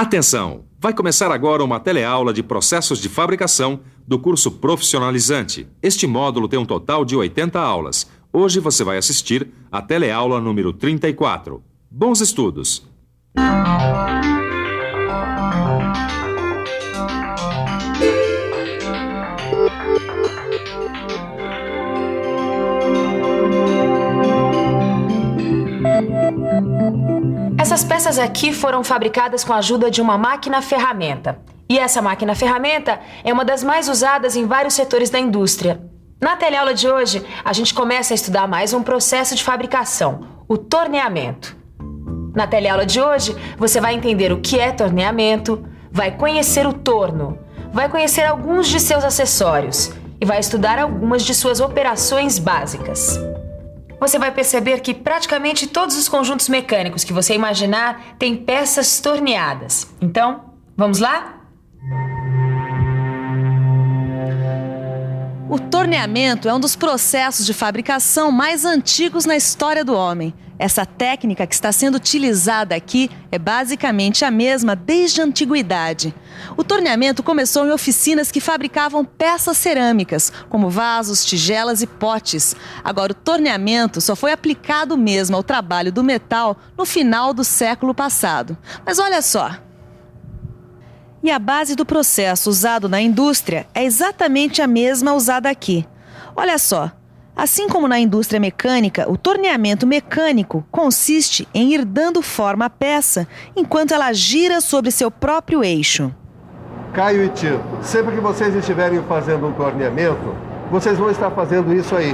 Atenção! Vai começar agora uma teleaula de processos de fabricação do curso Profissionalizante. Este módulo tem um total de 80 aulas. Hoje você vai assistir a teleaula número 34. Bons estudos! Essas peças aqui foram fabricadas com a ajuda de uma máquina-ferramenta. E essa máquina-ferramenta é uma das mais usadas em vários setores da indústria. Na teleaula de hoje, a gente começa a estudar mais um processo de fabricação, o torneamento. Na teleaula de hoje, você vai entender o que é torneamento, vai conhecer o torno, vai conhecer alguns de seus acessórios e vai estudar algumas de suas operações básicas. Você vai perceber que praticamente todos os conjuntos mecânicos que você imaginar têm peças torneadas. Então, vamos lá? O torneamento é um dos processos de fabricação mais antigos na história do homem. Essa técnica que está sendo utilizada aqui é basicamente a mesma desde a antiguidade. O torneamento começou em oficinas que fabricavam peças cerâmicas, como vasos, tigelas e potes. Agora, o torneamento só foi aplicado mesmo ao trabalho do metal no final do século passado. Mas olha só. E a base do processo usado na indústria é exatamente a mesma usada aqui. Olha só. Assim como na indústria mecânica, o torneamento mecânico consiste em ir dando forma à peça enquanto ela gira sobre seu próprio eixo. Caio e Tito, sempre que vocês estiverem fazendo um torneamento, vocês vão estar fazendo isso aí.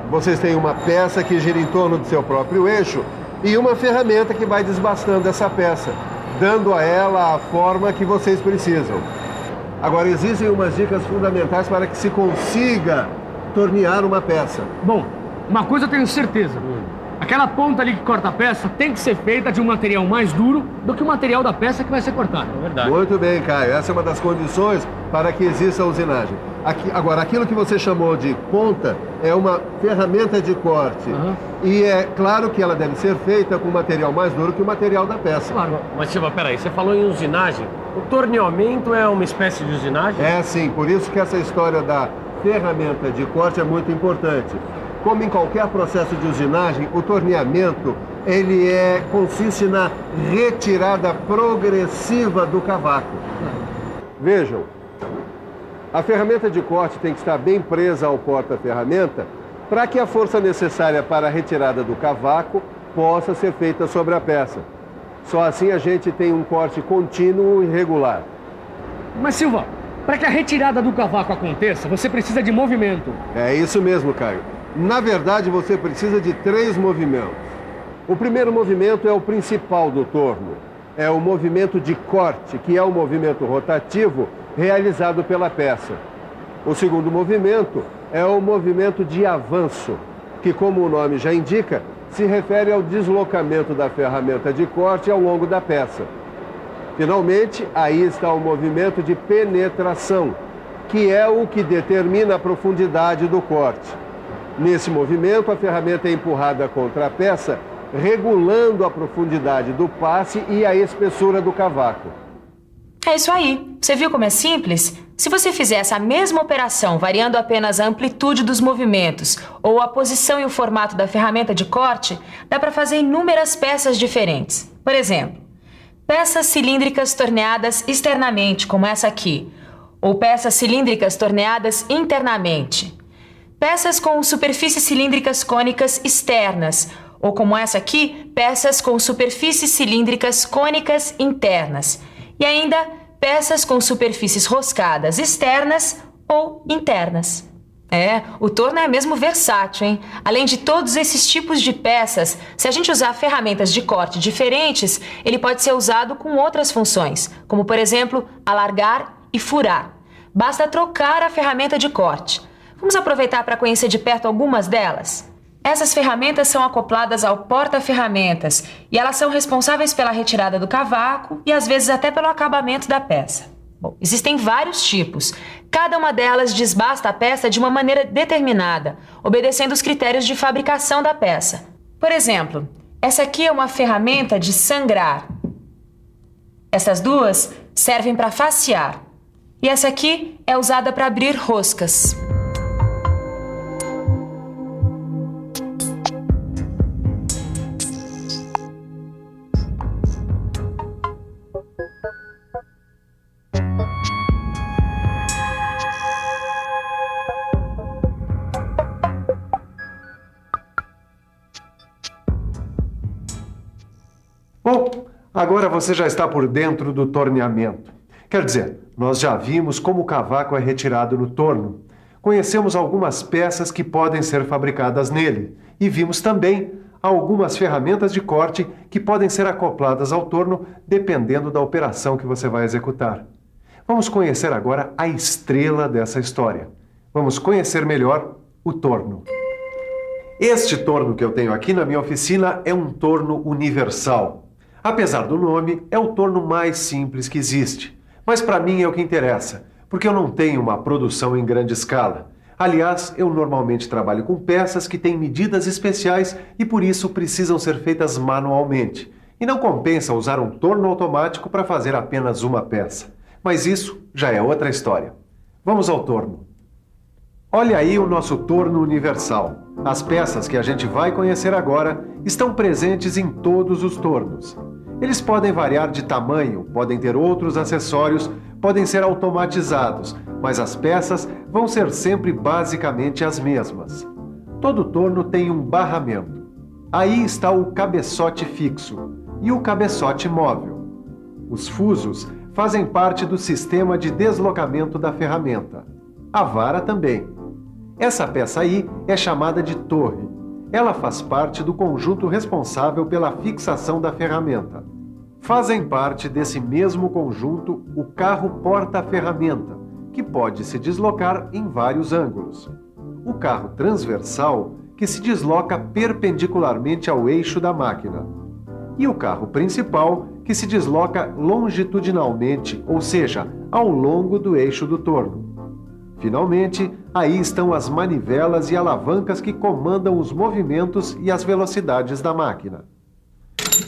Vocês têm uma peça que gira em torno do seu próprio eixo e uma ferramenta que vai desbastando essa peça, dando a ela a forma que vocês precisam. Agora, existem umas dicas fundamentais para que se consiga tornear uma peça. Bom, uma coisa eu tenho certeza. Aquela ponta ali que corta a peça tem que ser feita de um material mais duro do que o material da peça que vai ser cortada. É verdade. Muito bem, Caio. Essa é uma das condições para que exista a usinagem. Agora, aquilo que você chamou de ponta é uma ferramenta de corte. E é claro que ela deve ser feita com material mais duro que o material da peça. Claro. Mas, Silva, peraí, você falou em usinagem. O torneamento é uma espécie de usinagem? É sim, por isso que essa história da ferramenta de corte é muito importante. Como em qualquer processo de usinagem, o torneamento consiste na retirada progressiva do cavaco. Vejam, a ferramenta de corte tem que estar bem presa ao porta-ferramenta para que a força necessária para a retirada do cavaco possa ser feita sobre a peça. Só assim a gente tem um corte contínuo e regular. Mas, Silva, para que a retirada do cavaco aconteça, você precisa de movimento. É isso mesmo, Caio. Na verdade, você precisa de 3 movimentos. O primeiro movimento é o principal do torno. É o movimento de corte, que é o movimento rotativo realizado pela peça. O segundo movimento é o movimento de avanço, que, como o nome já indica, se refere ao deslocamento da ferramenta de corte ao longo da peça. Finalmente, aí está o movimento de penetração, que é o que determina a profundidade do corte. Nesse movimento, a ferramenta é empurrada contra a peça, regulando a profundidade do passe e a espessura do cavaco. É isso aí. Você viu como é simples? Se você fizer essa mesma operação, variando apenas a amplitude dos movimentos ou a posição e o formato da ferramenta de corte, dá para fazer inúmeras peças diferentes. Por exemplo, peças cilíndricas torneadas externamente, como essa aqui, ou peças cilíndricas torneadas internamente. Peças com superfícies cilíndricas cônicas externas, ou como essa aqui, peças com superfícies cilíndricas cônicas internas. E ainda, peças com superfícies roscadas externas ou internas. O torno é mesmo versátil, hein? Além de todos esses tipos de peças, se a gente usar ferramentas de corte diferentes, ele pode ser usado com outras funções, como por exemplo, alargar e furar. Basta trocar a ferramenta de corte. Vamos aproveitar para conhecer de perto algumas delas? Essas ferramentas são acopladas ao porta-ferramentas e elas são responsáveis pela retirada do cavaco e às vezes até pelo acabamento da peça. Bom, existem vários tipos. Cada uma delas desbasta a peça de uma maneira determinada, obedecendo os critérios de fabricação da peça. Por exemplo, essa aqui é uma ferramenta de sangrar. Essas duas servem para facear. E essa aqui é usada para abrir roscas. Bom, agora você já está por dentro do torneamento. Quer dizer, nós já vimos como o cavaco é retirado no torno. Conhecemos algumas peças que podem ser fabricadas nele. E vimos também algumas ferramentas de corte que podem ser acopladas ao torno dependendo da operação que você vai executar. Vamos conhecer agora a estrela dessa história. Vamos conhecer melhor o torno. Este torno que eu tenho aqui na minha oficina é um torno universal. Apesar do nome, é o torno mais simples que existe. Mas para mim é o que interessa, porque eu não tenho uma produção em grande escala. Aliás, eu normalmente trabalho com peças que têm medidas especiais e por isso precisam ser feitas manualmente. E não compensa usar um torno automático para fazer apenas uma peça. Mas isso já é outra história. Vamos ao torno. Olha aí o nosso torno universal. As peças que a gente vai conhecer agora estão presentes em todos os tornos. Eles podem variar de tamanho, podem ter outros acessórios, podem ser automatizados, mas as peças vão ser sempre basicamente as mesmas. Todo torno tem um barramento. Aí está o cabeçote fixo e o cabeçote móvel. Os fusos fazem parte do sistema de deslocamento da ferramenta. A vara também. Essa peça aí é chamada de torre. Ela faz parte do conjunto responsável pela fixação da ferramenta. Fazem parte desse mesmo conjunto o carro porta-ferramenta, que pode se deslocar em vários ângulos. O carro transversal, que se desloca perpendicularmente ao eixo da máquina. E o carro principal, que se desloca longitudinalmente, ou seja, ao longo do eixo do torno. Finalmente, aí estão as manivelas e alavancas que comandam os movimentos e as velocidades da máquina.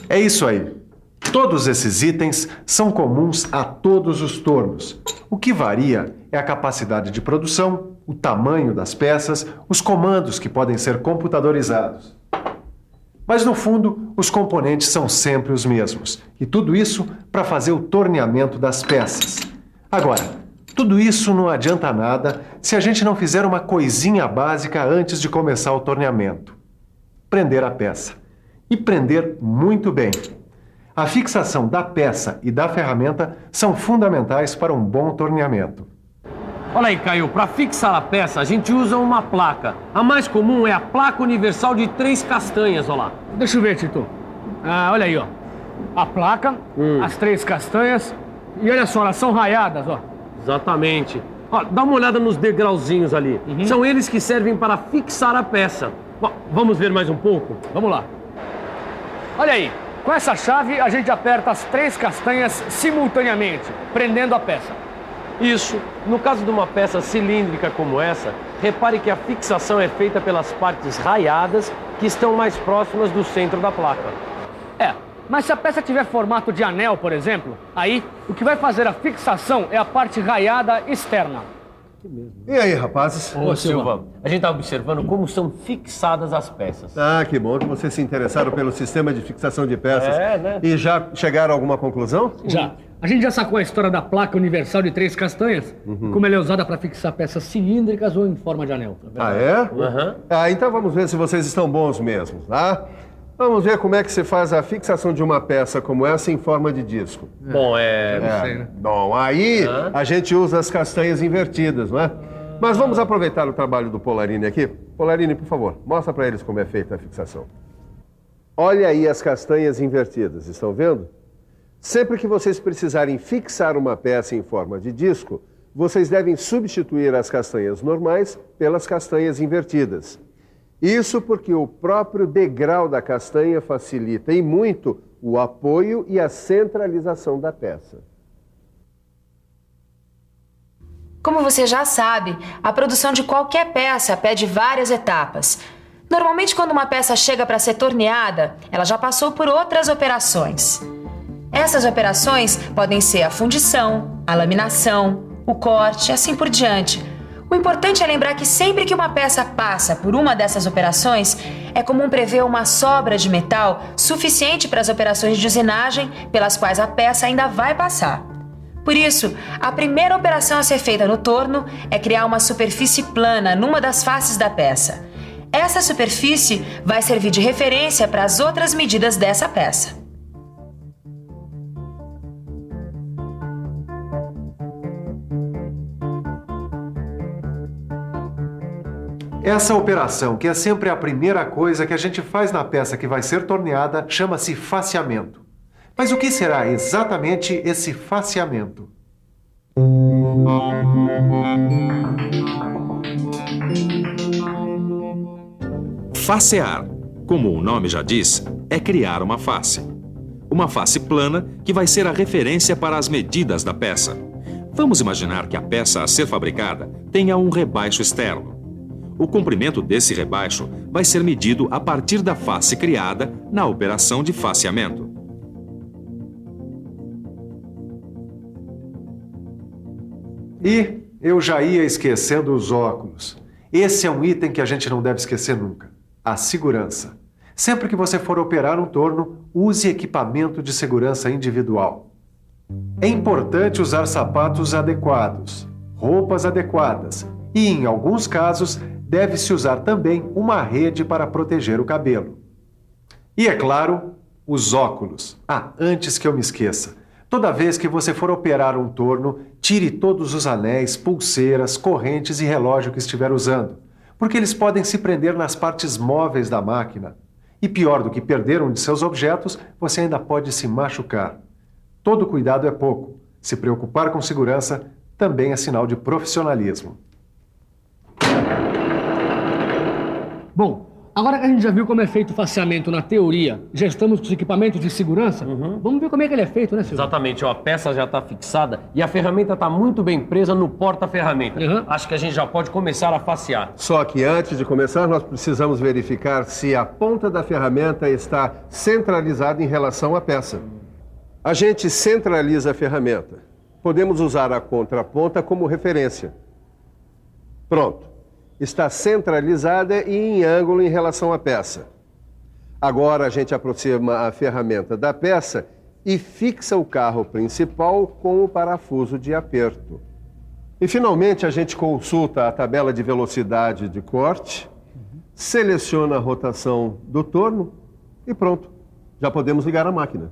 É isso aí. Todos esses itens são comuns a todos os tornos. O que varia é a capacidade de produção, o tamanho das peças, os comandos que podem ser computadorizados. Mas, no fundo, os componentes são sempre os mesmos. E tudo isso para fazer o torneamento das peças. Agora, tudo isso não adianta nada se a gente não fizer uma coisinha básica antes de começar o torneamento. Prender a peça. E prender muito bem. A fixação da peça e da ferramenta são fundamentais para um bom torneamento. Olha aí, Caio, para fixar a peça, a gente usa uma placa. A mais comum é a placa universal de 3 castanhas, olha lá. Deixa eu ver, Tito. Olha aí, ó. A placa, as 3 castanhas. E olha só, elas são raiadas, ó. Exatamente. Ó, dá uma olhada nos degrauzinhos ali. São eles que servem para fixar a peça. Bom, vamos ver mais um pouco? Vamos lá. Olha aí. Com essa chave, a gente aperta as 3 castanhas simultaneamente, prendendo a peça. Isso. No caso de uma peça cilíndrica como essa, repare que a fixação é feita pelas partes raiadas que estão mais próximas do centro da placa. Mas se a peça tiver formato de anel, por exemplo, aí o que vai fazer a fixação é a parte raiada externa. E aí, rapazes? Ô, Silva, a gente está observando como são fixadas as peças. Ah, que bom que vocês se interessaram pelo sistema de fixação de peças. Né? E já chegaram a alguma conclusão? Já. A gente já sacou a história da placa universal de 3 castanhas, como ela é usada para fixar peças cilíndricas ou em forma de anel. Ah, é? Então vamos ver se vocês estão bons mesmo, tá? Vamos ver como é que se faz a fixação de uma peça como essa em forma de disco. Bom, Bom, aí a gente usa as castanhas invertidas, não é? Mas vamos aproveitar o trabalho do Polarini aqui. Polarini, por favor, mostra para eles como é feita a fixação. Olha aí as castanhas invertidas, estão vendo? Sempre que vocês precisarem fixar uma peça em forma de disco, vocês devem substituir as castanhas normais pelas castanhas invertidas. Isso porque o próprio degrau da castanha facilita e muito o apoio e a centralização da peça. Como você já sabe, a produção de qualquer peça pede várias etapas. Normalmente, quando uma peça chega para ser torneada, ela já passou por outras operações. Essas operações podem ser a fundição, a laminação, o corte e assim por diante. O importante é lembrar que sempre que uma peça passa por uma dessas operações, é comum prever uma sobra de metal suficiente para as operações de usinagem pelas quais a peça ainda vai passar. Por isso, a primeira operação a ser feita no torno é criar uma superfície plana numa das faces da peça. Essa superfície vai servir de referência para as outras medidas dessa peça. Essa operação, que é sempre a primeira coisa que a gente faz na peça que vai ser torneada, chama-se faceamento. Mas o que será exatamente esse faceamento? Facear, como o nome já diz, é criar uma face. Uma face plana que vai ser a referência para as medidas da peça. Vamos imaginar que a peça a ser fabricada tenha um rebaixo externo. O comprimento desse rebaixo vai ser medido a partir da face criada na operação de faceamento. E eu já ia esquecendo os óculos. Esse é um item que a gente não deve esquecer nunca. A segurança. Sempre que você for operar um torno, use equipamento de segurança individual. É importante usar sapatos adequados, roupas adequadas e, em alguns casos, deve-se usar também uma rede para proteger o cabelo. E, é claro, os óculos. Antes que eu me esqueça. Toda vez que você for operar um torno, tire todos os anéis, pulseiras, correntes e relógio que estiver usando, porque eles podem se prender nas partes móveis da máquina. E pior do que perder um de seus objetos, você ainda pode se machucar. Todo cuidado é pouco. Se preocupar com segurança também é sinal de profissionalismo. Bom, agora que a gente já viu como é feito o faceamento na teoria, já estamos com os equipamentos de segurança, vamos ver como é que ele é feito, né, Silvio? Exatamente, ó, a peça já está fixada e a ferramenta está muito bem presa no porta-ferramenta. Acho que a gente já pode começar a facear. Só que antes de começar, nós precisamos verificar se a ponta da ferramenta está centralizada em relação à peça. A gente centraliza a ferramenta. Podemos usar a contraponta como referência. Pronto. Está centralizada e em ângulo em relação à peça. Agora a gente aproxima a ferramenta da peça e fixa o carro principal com o parafuso de aperto. E finalmente a gente consulta a tabela de velocidade de corte, seleciona a rotação do torno e pronto, já podemos ligar a máquina.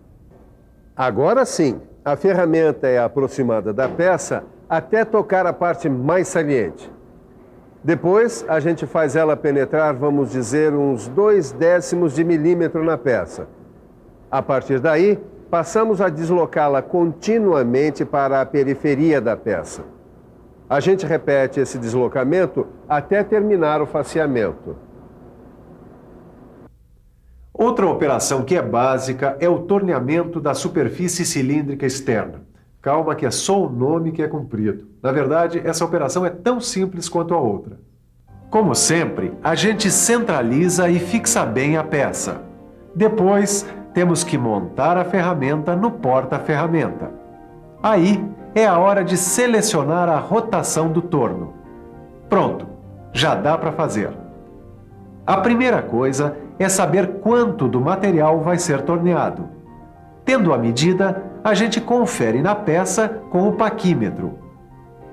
Agora sim, a ferramenta é aproximada da peça até tocar a parte mais saliente. Depois, a gente faz ela penetrar, vamos dizer, uns 0,2 de milímetro na peça. A partir daí, passamos a deslocá-la continuamente para a periferia da peça. A gente repete esse deslocamento até terminar o faceamento. Outra operação que é básica é o torneamento da superfície cilíndrica externa. Calma que é só o nome que é cumprido. Na verdade, essa operação é tão simples quanto a outra. Como sempre, a gente centraliza e fixa bem a peça. Depois, temos que montar a ferramenta no porta-ferramenta. Aí, é a hora de selecionar a rotação do torno. Pronto, já dá para fazer. A primeira coisa é saber quanto do material vai ser torneado. Tendo a medida, a gente confere na peça com o paquímetro.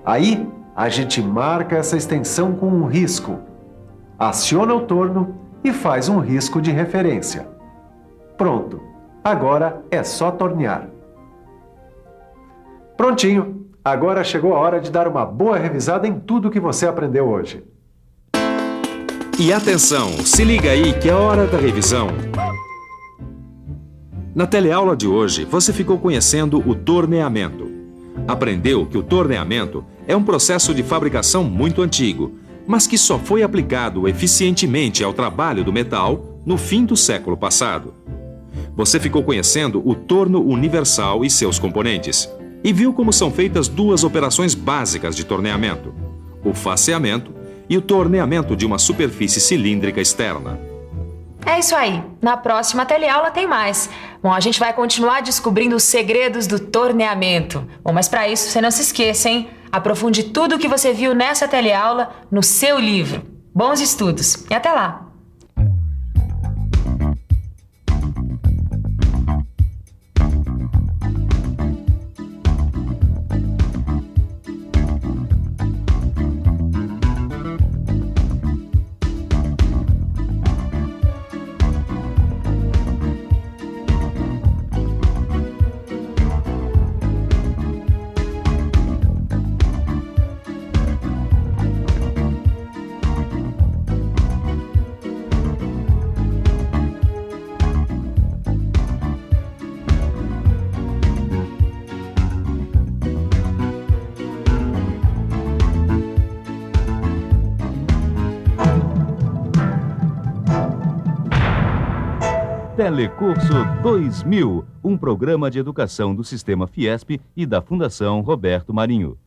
Aí, a gente marca essa extensão com um risco, aciona o torno e faz um risco de referência. Pronto, agora é só tornear. Prontinho, agora chegou a hora de dar uma boa revisada em tudo que você aprendeu hoje. E atenção, se liga aí que é hora da revisão. Na teleaula de hoje, você ficou conhecendo o torneamento. Aprendeu que o torneamento é um processo de fabricação muito antigo, mas que só foi aplicado eficientemente ao trabalho do metal no fim do século passado. Você ficou conhecendo o torno universal e seus componentes, e viu como são feitas duas operações básicas de torneamento: o faceamento e o torneamento de uma superfície cilíndrica externa. É isso aí. Na próxima teleaula tem mais. Bom, a gente vai continuar descobrindo os segredos do torneamento. Bom, mas para isso, você não se esqueça, hein? Aprofunde tudo o que você viu nessa teleaula no seu livro. Bons estudos e até lá! Telecurso 2000, um programa de educação do Sistema Fiesp e da Fundação Roberto Marinho.